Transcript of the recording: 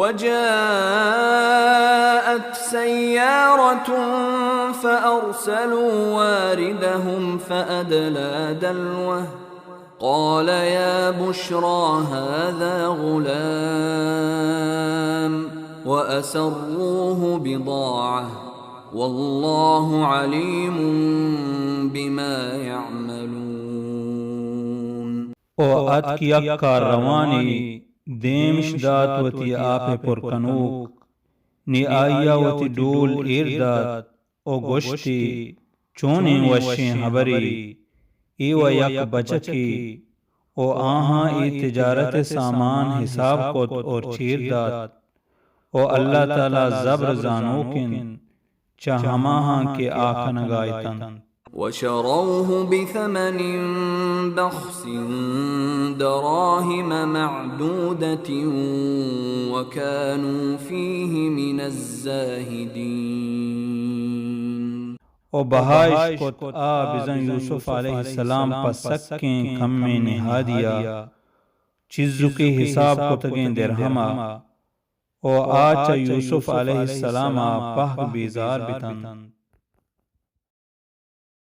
वजाअत सय्यारतुन फअरसलू वारिदहुम फअदला दल्वह क़ाल या बुश्रा हाज़ा ग़ुलाम वअसर्रूहु बिज़ाअह वल्लाहु अलीमुम बिमा यअमलून। ओ अत की अक्का रवानी देमश दात वती आपे पुरकनूक नि आया वती डूल इरदात ओ गोश्ती चोने वशे हबरी इव यक बचकी ओ आहा ई तिजारत सामान हिसाब कोत और चीर दात ओ अल्लाह ताला जब्र जानोकिन चहमाहा के आखन गायतन वशरौह बिथमन बख्स दराहिम मअदूदतिन वकानू फीहि मिनज़्ज़ाहिदीन। ओ बहाइश कोत आ बिजन यूसुफ अलैहिस्सलाम पसक्कें कम में निहा दिया चिज्जु के हिसाब कोतगें दिरहमा ओ आच यूसुफ अलैहिस्सलाम पह बेजार बितन